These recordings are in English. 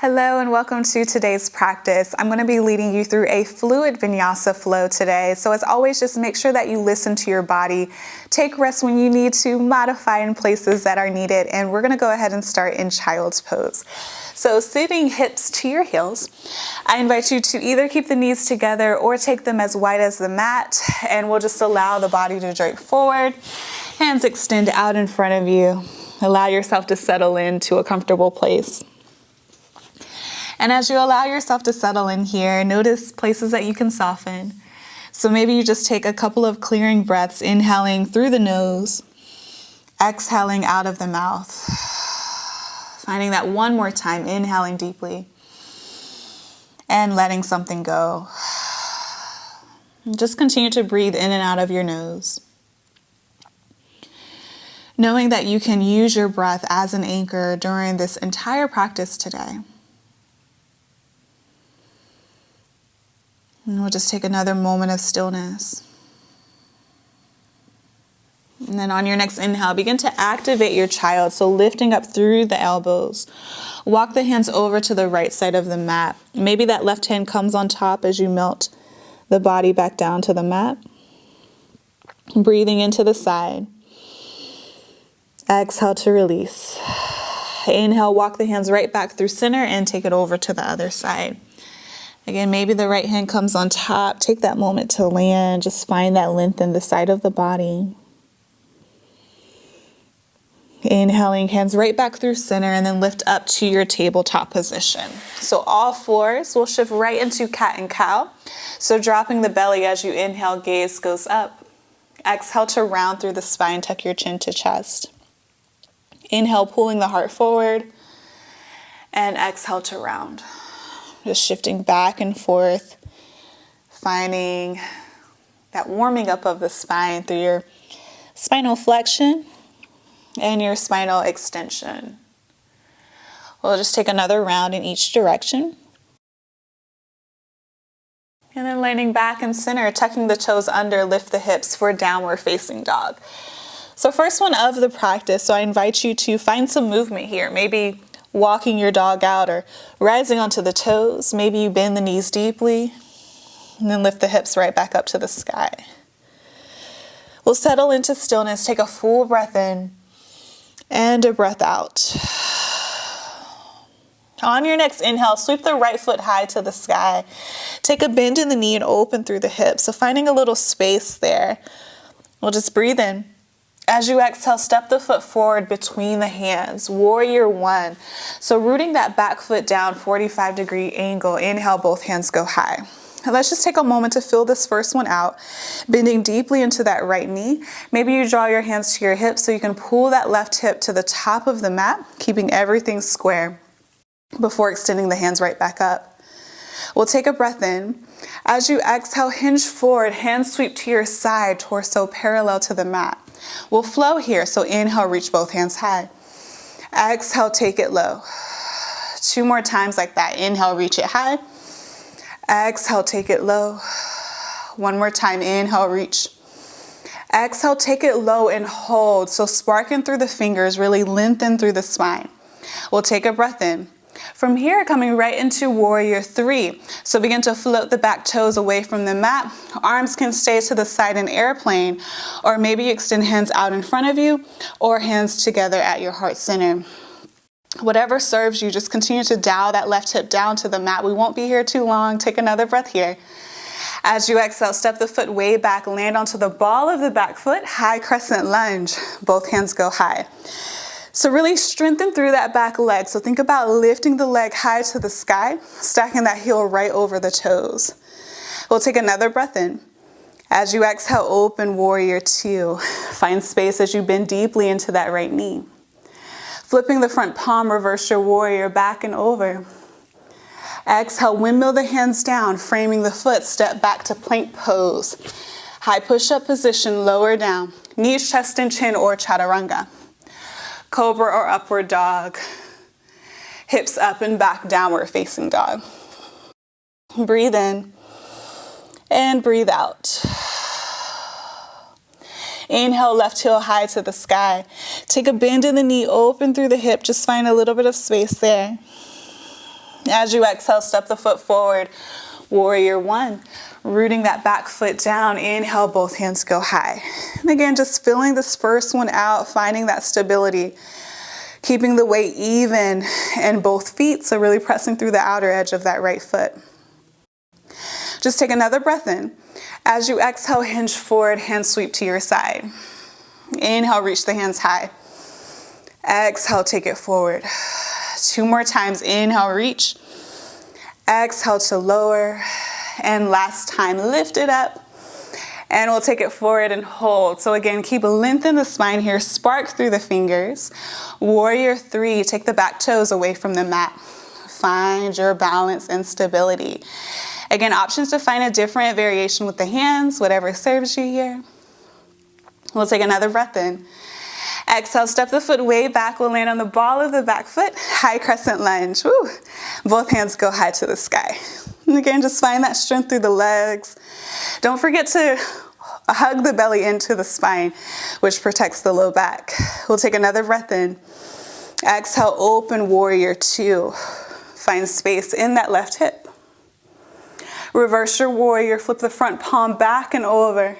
Hello and welcome to today's practice. I'm going to be leading you through a fluid vinyasa flow today. So as always, just make sure that you listen to your body. Take rest when you need to, modify in places that are needed, and we're going to go ahead and start in child's pose. So sitting hips to your heels, I invite you to either keep the knees together or take them as wide as the mat, and we'll just allow the body to drape forward. Hands extend out in front of you. Allow yourself to settle into a comfortable place. And as you allow yourself to settle in here, notice places that you can soften. So maybe you just take a couple of clearing breaths, inhaling through the nose, exhaling out of the mouth. Finding that one more time, inhaling deeply and letting something go. Just continue to breathe in and out of your nose. Knowing that you can use your breath as an anchor during this entire practice today. And we'll just take another moment of stillness. And then on your next inhale, begin to activate your child. So lifting up through the elbows. Walk the hands over to the right side of the mat. Maybe that left hand comes on top as you melt the body back down to the mat. Breathing into the side. Exhale to release. Inhale, walk the hands right back through center and take it over to the other side. Again, maybe the right hand comes on top. Take that moment to land. Just find that length in the side of the body. Inhaling, hands right back through center, and then lift up to your tabletop position. So all fours will shift right into cat and cow. So dropping the belly as you inhale, gaze goes up. Exhale to round through the spine, tuck your chin to chest. Inhale, pulling the heart forward, and exhale to round. Just shifting back and forth, finding that warming up of the spine through your spinal flexion and your spinal extension. We'll just take another round in each direction. And then landing back in center, tucking the toes under, lift the hips for downward facing dog. So first one of the practice, so I invite you to find some movement here. Maybe walking your dog out or rising onto the toes. Maybe you bend the knees deeply and then lift the hips right back up to the sky. We'll settle into stillness. Take a full breath in and a breath out. On your next inhale, sweep the right foot high to the sky. Take a bend in the knee and open through the hips. So finding a little space there. We'll just breathe in. As you exhale, step the foot forward between the hands, warrior one. So rooting that back foot down, 45-degree angle. Inhale, both hands go high. And let's just take a moment to fill this first one out, bending deeply into that right knee. Maybe you draw your hands to your hips so you can pull that left hip to the top of the mat, keeping everything square before extending the hands right back up. We'll take a breath in. As you exhale, hinge forward, hands sweep to your side, torso parallel to the mat. We'll flow here, so inhale, reach both hands high. Exhale, take it low. 2 more times like that. Inhale, reach it high. Exhale, take it low. 1 more time, inhale, reach. Exhale, take it low and hold. So sparking through the fingers, really lengthen through the spine. We'll take a breath in. From here, coming right into warrior 3. So begin to float the back toes away from the mat. Arms can stay to the side in airplane, or maybe you extend hands out in front of you or hands together at your heart center. Whatever serves you, just continue to dial that left hip down to the mat. We won't be here too long. Take another breath here. As you exhale, step the foot way back, land onto the ball of the back foot, high crescent lunge. Both hands go high. So really strengthen through that back leg. So think about lifting the leg high to the sky, stacking that heel right over the toes. We'll take another breath in. As you exhale, open warrior 2. Find space as you bend deeply into that right knee. Flipping the front palm, reverse your warrior back and over. Exhale, windmill the hands down, framing the foot, step back to plank pose. High push-up position, lower down. Knees, chest, and chin, or chaturanga. Cobra or upward dog. Hips up and back, downward facing dog. Breathe in and breathe out. Inhale, left heel high to the sky. Take a bend in the knee, open through the hip. Just find a little bit of space there. As you exhale, step the foot forward, warrior one. Rooting that back foot down, inhale, both hands go high. And again, just filling this first one out, finding that stability, keeping the weight even in both feet, so really pressing through the outer edge of that right foot. Just take another breath in. As you exhale, hinge forward, hand sweep to your side. Inhale, reach the hands high. Exhale, take it forward. 2 more times, inhale, reach. Exhale to lower. And last time, lift it up. And we'll take it forward and hold. So again, keep a length in the spine here. Spark through the fingers. Warrior three, take the back toes away from the mat. Find your balance and stability. Again, options to find a different variation with the hands, whatever serves you here. We'll take another breath in. Exhale, step the foot way back. We'll land on the ball of the back foot. High crescent lunge. Woo. Both hands go high to the sky. And again, just find that strength through the legs. Don't forget to hug the belly into the spine, which protects the low back. We'll take another breath in. Exhale, open warrior two. Find space in that left hip. Reverse your warrior, flip the front palm back and over.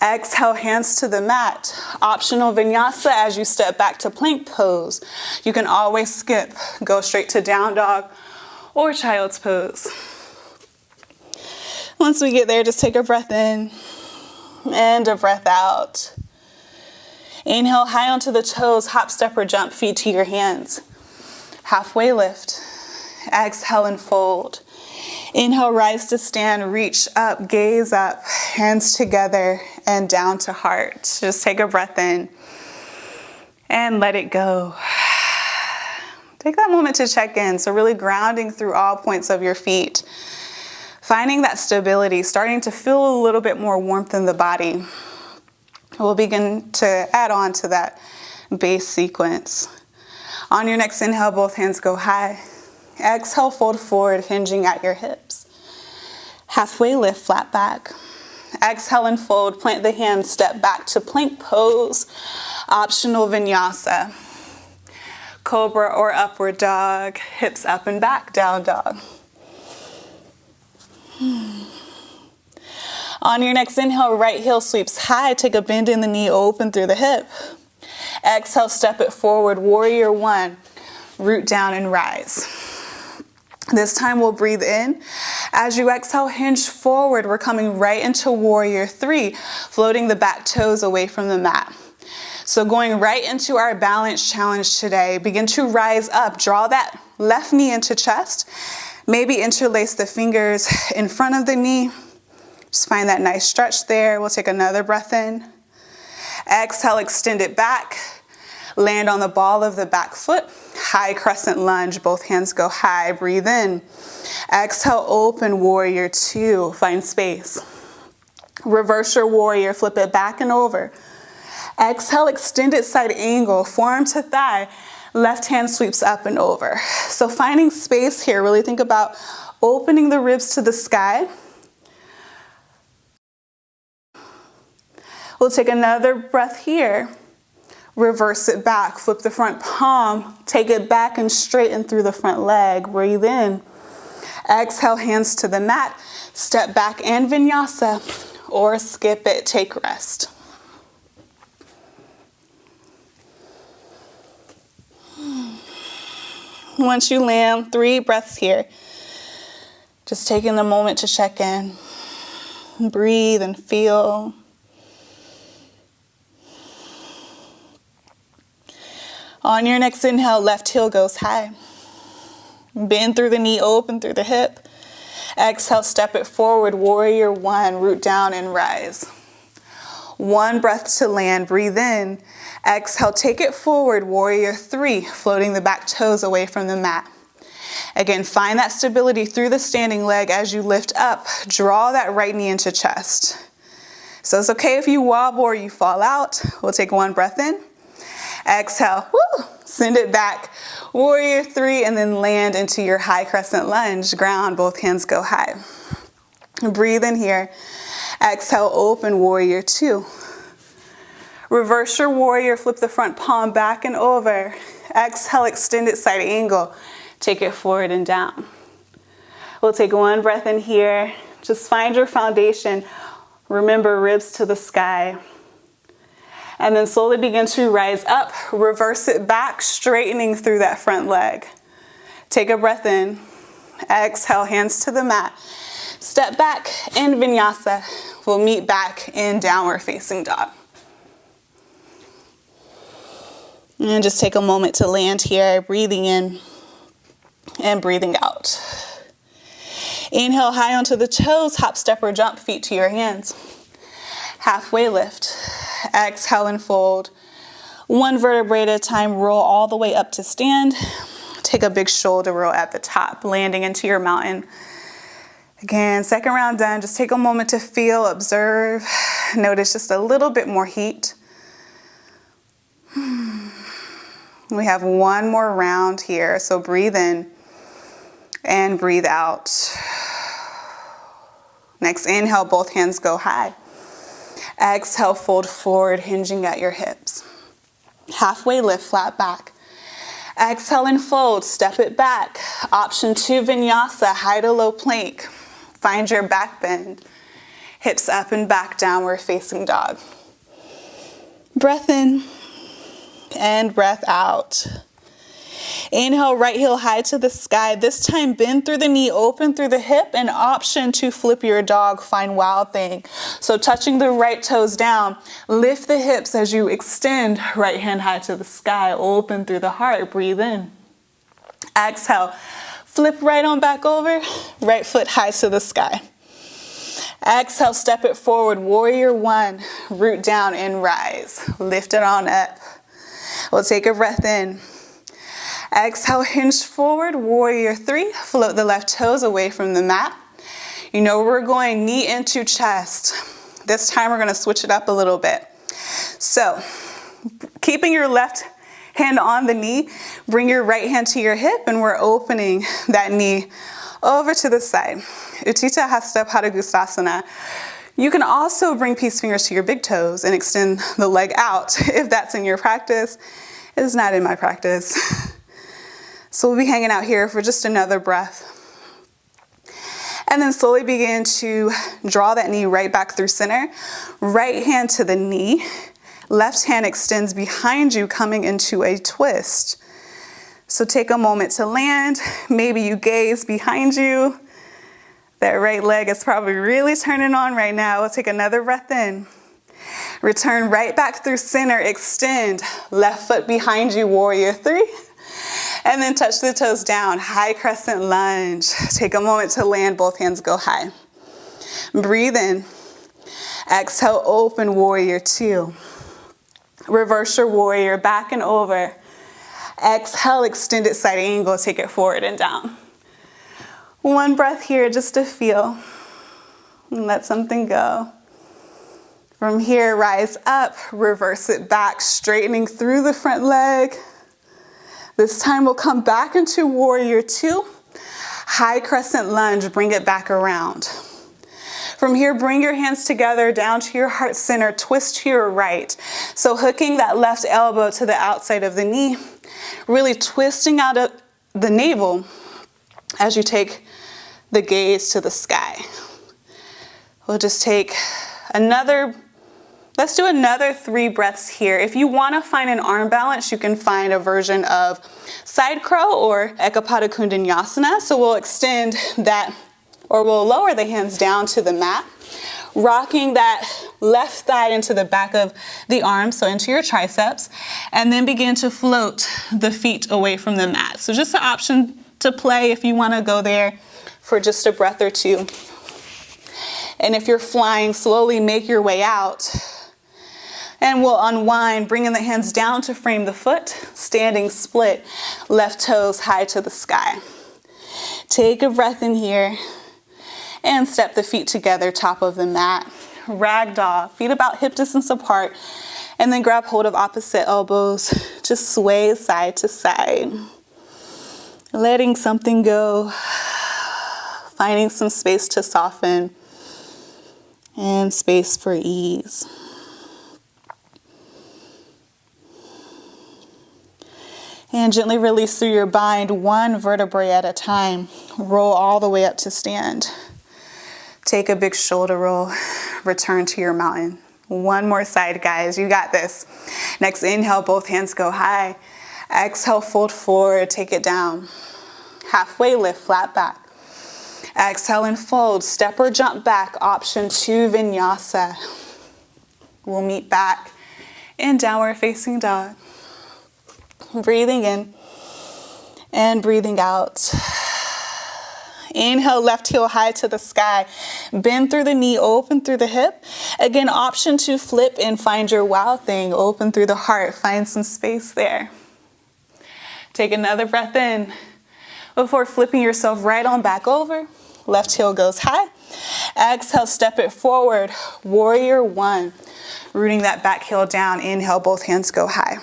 Exhale, hands to the mat. Optional vinyasa as you step back to plank pose. You can always skip, go straight to down dog or child's pose. Once we get there, just take a breath in and a breath out. Inhale, high onto the toes, hop, step, or jump, feet to your hands. Halfway lift. Exhale and fold. Inhale, rise to stand, reach up, gaze up, hands together and down to heart. Just take a breath in and let it go. Take that moment to check in. So really grounding through all points of your feet. Finding that stability, starting to feel a little bit more warmth in the body. We'll begin to add on to that base sequence. On your next inhale, both hands go high. Exhale, fold forward, hinging at your hips. Halfway lift, flat back. Exhale and fold, plant the hands, step back to plank pose. Optional vinyasa. Cobra or upward dog, hips up and back, down dog. On your next inhale, right heel sweeps high. Take a bend in the knee, open through the hip. Exhale, step it forward, warrior one. Root down and rise. This time we'll breathe in. As you exhale, hinge forward. We're coming right into warrior three, floating the back toes away from the mat. So going right into our balance challenge today, begin to rise up. Draw that left knee into chest. Maybe interlace the fingers in front of the knee. Just find that nice stretch there. We'll take another breath in. Exhale, extend it back. Land on the ball of the back foot. High crescent lunge, both hands go high. Breathe in. Exhale, open warrior two. Find space. Reverse your warrior, flip it back and over. Exhale, extended side angle, forearm to thigh. Left hand sweeps up and over. So finding space here, really think about opening the ribs to the sky. We'll take another breath here. Reverse it back, flip the front palm, take it back and straighten through the front leg. Breathe in. Exhale, hands to the mat. Step back and vinyasa or skip it, take rest. Once you land, 3 breaths here. Just taking the moment to check in. Breathe and feel. On your next inhale, left heel goes high. Bend through the knee, open through the hip. Exhale, step it forward, warrior one, root down and rise. 1 breath to land, breathe in. Exhale, take it forward, warrior three, floating the back toes away from the mat. Again, find that stability through the standing leg as you lift up. Draw that right knee into chest. So it's okay if you wobble or you fall out. We'll take 1 breath in. Exhale, woo, send it back, warrior three, and then land into your high crescent lunge. Ground, both hands go high. Breathe in here. Exhale, open warrior two. Reverse your warrior, flip the front palm back and over. Exhale, extended side angle. Take it forward and down. We'll take one breath in here. Just find your foundation. Remember, ribs to the sky. And then slowly begin to rise up. Reverse it back, straightening through that front leg. Take a breath in. Exhale, hands to the mat. Step back in Vinyasa. We'll meet back in downward facing dog. And just take a moment to land here, breathing in and breathing out. Inhale high onto the toes, hop, step, or jump, feet to your hands. Halfway lift. Exhale and fold. One vertebrae at a time, roll all the way up to stand. Take a big shoulder roll at the top, landing into your mountain. Again, second round done. Just take a moment to feel, observe. Notice just a little bit more heat. We have one more round here, so breathe in and breathe out. Next inhale, both hands go high. Exhale, fold forward, hinging at your hips. Halfway lift, flat back. Exhale and fold, step it back. Option 2, Vinyasa, high to low plank. Find your back bend. Hips up and back, downward facing dog. Breath in and breath out. Inhale, right heel high to the sky. This time bend through the knee, open through the hip, and option to flip your dog, find wild thing. So touching the right toes down, lift the hips as you extend, right hand high to the sky, open through the heart, breathe in. Exhale, flip right on back over, right foot high to the sky. Exhale, step it forward, warrior 1, root down and rise. Lift it on up. We'll take a breath in. Exhale, hinge forward, warrior 3. Float the left toes away from the mat. You know where we're going, knee into chest. This time we're gonna switch it up a little bit. So, keeping your left hand on the knee, bring your right hand to your hip, and we're opening that knee over to the side. Utthita Hasta Padangusthasana. You can also bring peace fingers to your big toes and extend the leg out if that's in your practice. It is not in my practice. So we'll be hanging out here for just another breath. And then slowly begin to draw that knee right back through center. Right hand to the knee. Left hand extends behind you, coming into a twist. So take a moment to land. Maybe you gaze behind you. That right leg is probably really turning on right now. We'll take another breath in. Return right back through center, extend. Left foot behind you, warrior 3. And then touch the toes down, high crescent lunge. Take a moment to land, both hands go high. Breathe in. Exhale, open, warrior 2. Reverse your warrior, back and over. Exhale, extended side angle, take it forward and down. One breath here just to feel. And let something go. From here, rise up, reverse it back, straightening through the front leg. This time we'll come back into warrior 2. High crescent lunge, bring it back around. From here, bring your hands together down to your heart center, twist to your right. So hooking that left elbow to the outside of the knee, really twisting out of the navel as you take the gaze to the sky. We'll just take let's do another 3 breaths here. If you want to find an arm balance, you can find a version of side crow or Ekapada Kundanyasana. So we'll extend that, or we'll lower the hands down to the mat, rocking that left thigh into the back of the arm, so into your triceps, and then begin to float the feet away from the mat. So just an option to play if you want to go there for just a breath or 2. And if you're flying, slowly make your way out. And we'll unwind, bringing the hands down to frame the foot, standing split, left toes high to the sky. Take a breath in here and step the feet together, top of the mat. Ragdoll, feet about hip distance apart, and then grab hold of opposite elbows. Just sway side to side. Letting something go, finding some space to soften and space for ease. And gently release through your bind, one vertebrae at a time. Roll all the way up to stand. Take a big shoulder roll. Return to your mountain. One more side, guys. You got this. Next inhale, both hands go high. Exhale, fold forward, take it down. Halfway lift, flat back. Exhale and fold. Step or jump back. Option 2, Vinyasa. We'll meet back in downward facing dog. Breathing in and breathing out. Inhale, left heel high to the sky. Bend through the knee, open through the hip. Again, option 2, flip and find your wow thing. Open through the heart, find some space there. Take another breath in before flipping yourself right on back over. Left heel goes high. Exhale, step it forward. Warrior 1. Rooting that back heel down. Inhale, both hands go high.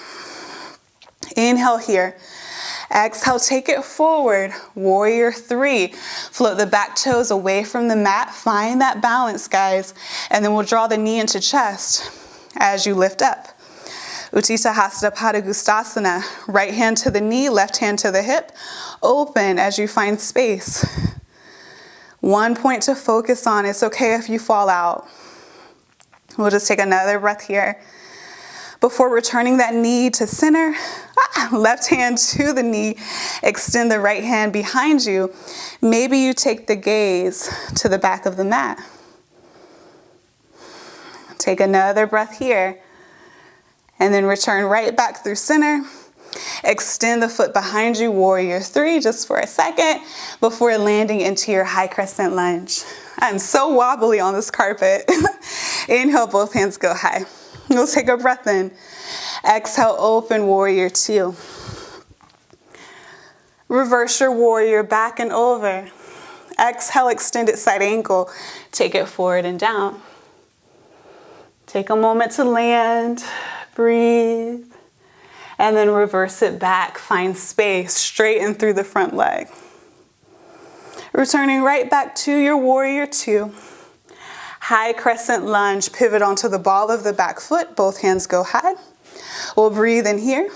Inhale here. Exhale, take it forward. Warrior 3. Float the back toes away from the mat. Find that balance, guys. And then we'll draw the knee into chest as you lift up. Utthita Hasta Padangusthasana. Right hand to the knee, left hand to the hip. Open as you find space. One point to focus on. It's okay if you fall out. We'll just take another breath here. Before returning that knee to center, left hand to the knee, extend the right hand behind you. Maybe you take the gaze to the back of the mat. Take another breath here. And then return right back through center. Extend the foot behind you, Warrior 3, just for a second before landing into your high crescent lunge. I'm so wobbly on this carpet. Inhale, both hands go high. We'll take a breath in. Exhale, open, Warrior 2. Reverse your warrior back and over. Exhale, extended side ankle. Take it forward and down. Take a moment to land. Breathe. And then reverse it back. Find space. Straighten through the front leg. Returning right back to your Warrior 2. High crescent lunge. Pivot onto the ball of the back foot. Both hands go high. We'll breathe in here.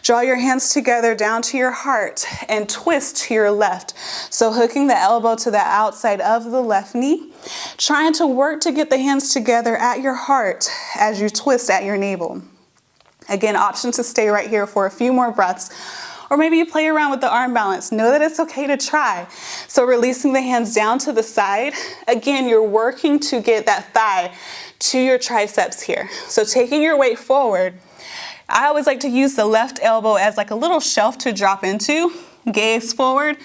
Draw your hands together down to your heart and twist to your left. So hooking the elbow to the outside of the left knee. Trying to work to get the hands together at your heart as you twist at your navel. Again, option to stay right here for a few more breaths. Or maybe you play around with the arm balance. Know that it's okay to try. So releasing the hands down to the side. Again, you're working to get that thigh to your triceps here. So taking your weight forward. I always like to use the left elbow as like a little shelf to drop into. Gaze forward.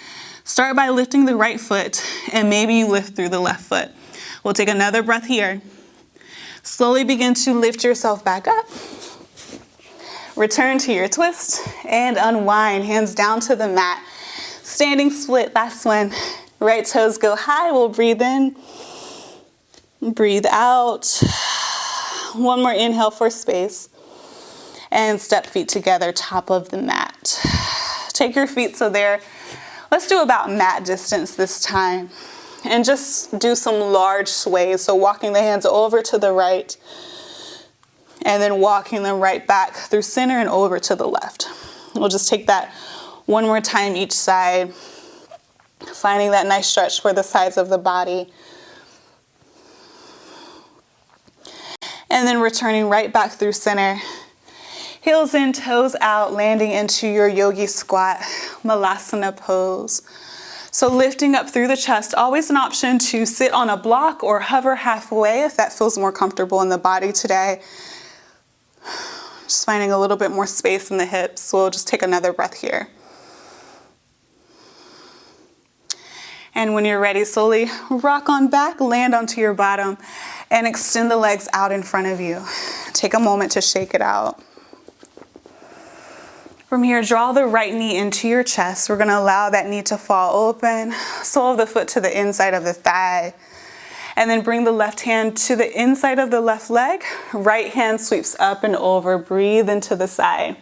Start by lifting the right foot and maybe you lift through the left foot. We'll take another breath here. Slowly begin to lift yourself back up. Return to your twist and unwind. Hands down to the mat. Standing split, last one. Right toes go high. We'll breathe in. Breathe out. One more inhale for space. And step feet together, top of the mat. Take your feet so let's do about mat distance this time. And just do some large sways. So walking the hands over to the right. And then walking them right back through center and over to the left. We'll just take that one more time each side. Finding that nice stretch for the sides of the body. And then returning right back through center. Heels in, toes out, landing into your Yogi squat, Malasana pose. So lifting up through the chest, always an option to sit on a block or hover halfway if that feels more comfortable in the body today. Just finding a little bit more space in the hips. We'll just take another breath here. And when you're ready, slowly rock on back, land onto your bottom, and extend the legs out in front of you. Take a moment to shake it out. From here, draw the right knee into your chest. We're going to allow that knee to fall open, sole of the foot to the inside of the thigh. And then bring the left hand to the inside of the left leg. Right hand sweeps up and over. Breathe into the side.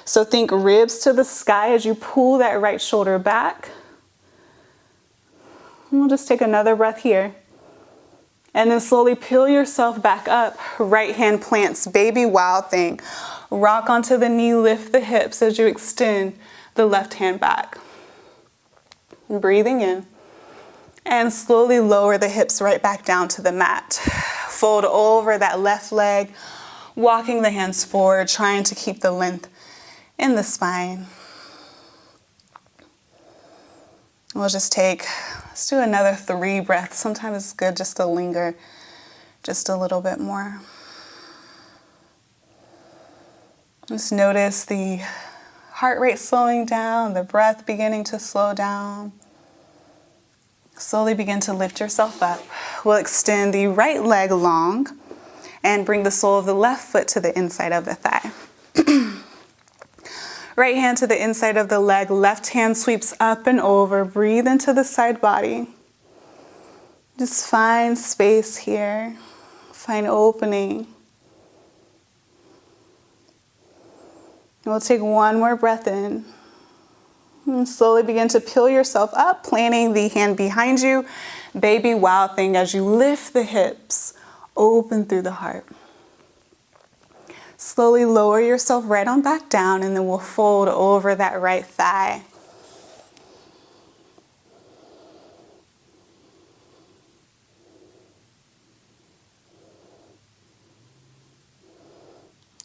So think ribs to the sky as you pull that right shoulder back. And we'll just take another breath here. And then slowly peel yourself back up. Right hand plants baby wild thing. Rock onto the knee, lift the hips as you extend the left hand back. Breathing in. And slowly lower the hips right back down to the mat. Fold over that left leg, walking the hands forward, trying to keep the length in the spine. We'll just let's do another 3 breaths. Sometimes it's good just to linger just a little bit more. Just notice the heart rate slowing down, the breath beginning to slow down. Slowly begin to lift yourself up. We'll extend the right leg long and bring the sole of the left foot to the inside of the thigh. Right hand to the inside of the leg, left hand sweeps up and over. Breathe into the side body. Just find space here. Find opening. We'll take one more breath in. And slowly begin to peel yourself up, planting the hand behind you. Baby wild thing as you lift the hips, open through the heart. Slowly lower yourself right on back down, and then we'll fold over that right thigh.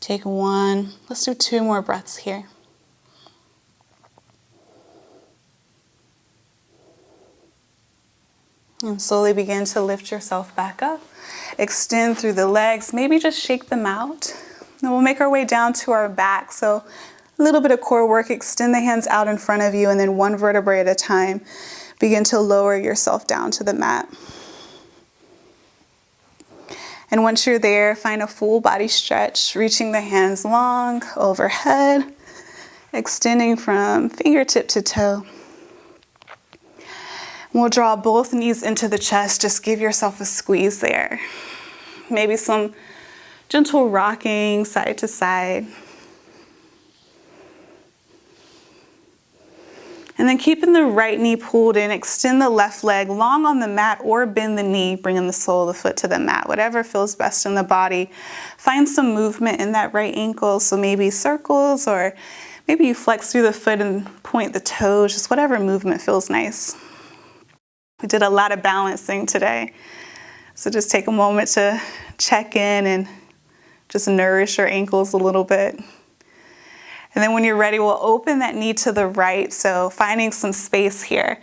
Take one. Let's do 2 more breaths here. And slowly begin to lift yourself back up. Extend through the legs. Maybe just shake them out. And we'll make our way down to our back. So a little bit of core work. Extend the hands out in front of you, and then one vertebrae at a time. Begin to lower yourself down to the mat. And once you're there, find a full body stretch, reaching the hands long overhead, extending from fingertip to toe. We'll draw both knees into the chest. Just give yourself a squeeze there. Maybe some gentle rocking side to side. And then keeping the right knee pulled in, extend the left leg long on the mat or bend the knee, bringing the sole of the foot to the mat, whatever feels best in the body. Find some movement in that right ankle, so maybe circles, or maybe you flex through the foot and point the toes, just whatever movement feels nice. We did a lot of balancing today, so just take a moment to check in and just nourish your ankles a little bit. And then when you're ready, we'll open that knee to the right, so finding some space here.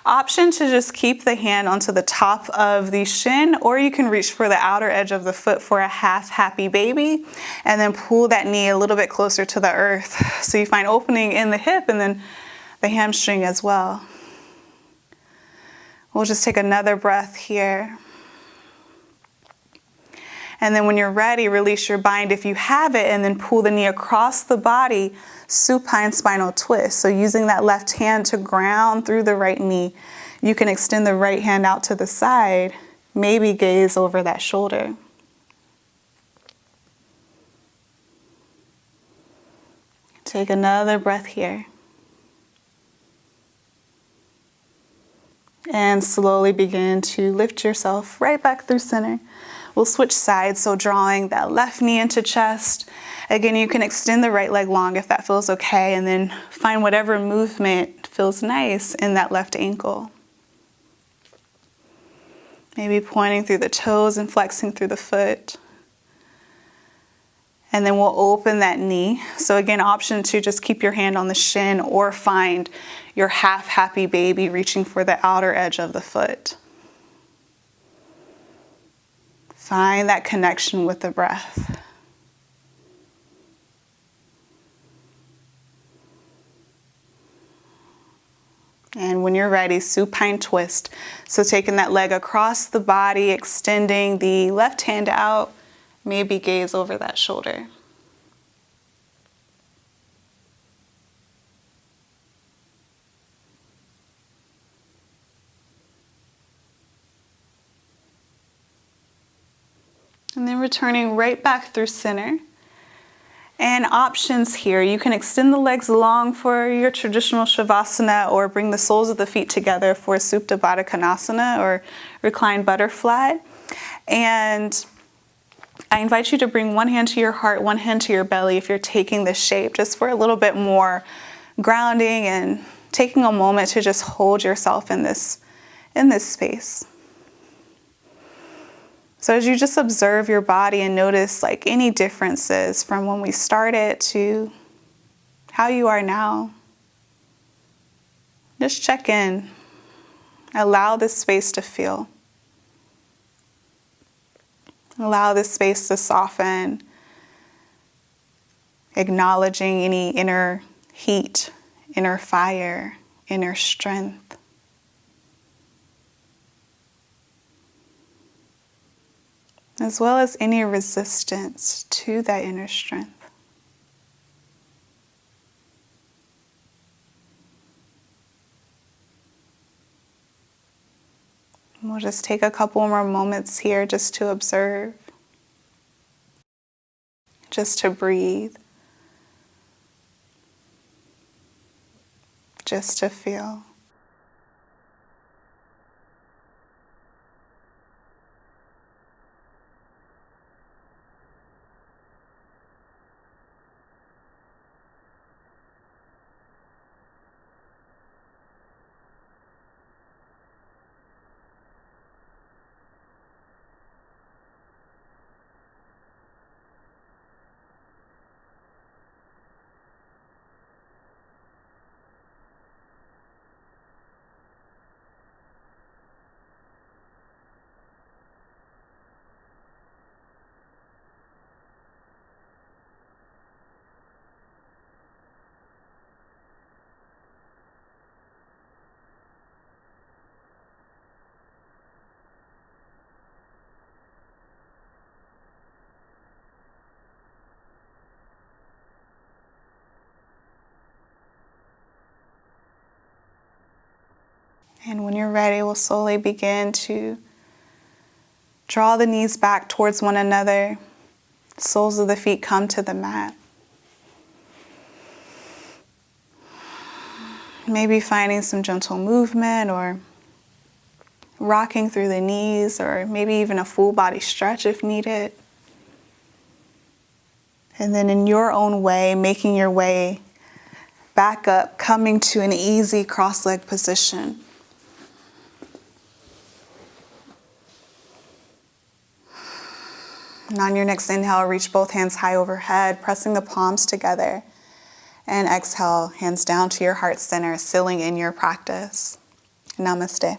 Option to just keep the hand onto the top of the shin, or you can reach for the outer edge of the foot for a half happy baby, and then pull that knee a little bit closer to the earth. So you find opening in the hip and then the hamstring as well. We'll just take another breath here. And then when you're ready, release your bind if you have it, and then pull the knee across the body, supine spinal twist. So using that left hand to ground through the right knee, you can extend the right hand out to the side, maybe gaze over that shoulder. Take another breath here. And slowly begin to lift yourself right back through center. We'll switch sides, so drawing that left knee into chest. Again, you can extend the right leg long if that feels okay, and then find whatever movement feels nice in that left ankle. Maybe pointing through the toes and flexing through the foot. And then we'll open that knee. So again, option to just keep your hand on the shin or find your half happy baby reaching for the outer edge of the foot. Find that connection with the breath. And when you're ready, supine twist. So taking that leg across the body, extending the left hand out, maybe gaze over that shoulder. And then returning right back through center. And options here, you can extend the legs long for your traditional Shavasana, or bring the soles of the feet together for Supta Baddha Konasana or reclined butterfly. And I invite you to bring one hand to your heart, one hand to your belly if you're taking this shape, just for a little bit more grounding and taking a moment to just hold yourself in this space. So as you just observe your body and notice like any differences from when we started to how you are now, just check in. Allow this space to feel. Allow this space to soften, acknowledging any inner heat, inner fire, inner strength. As well as any resistance to that inner strength. And we'll just take a couple more moments here just to observe, just to breathe, just to feel. And when you're ready, we'll slowly begin to draw the knees back towards one another. Soles of the feet come to the mat. Maybe finding some gentle movement or rocking through the knees, or maybe even a full body stretch if needed. And then in your own way, making your way back up, coming to an easy cross-leg position. And on your next inhale, reach both hands high overhead, pressing the palms together. And exhale, hands down to your heart center, sealing in your practice. Namaste.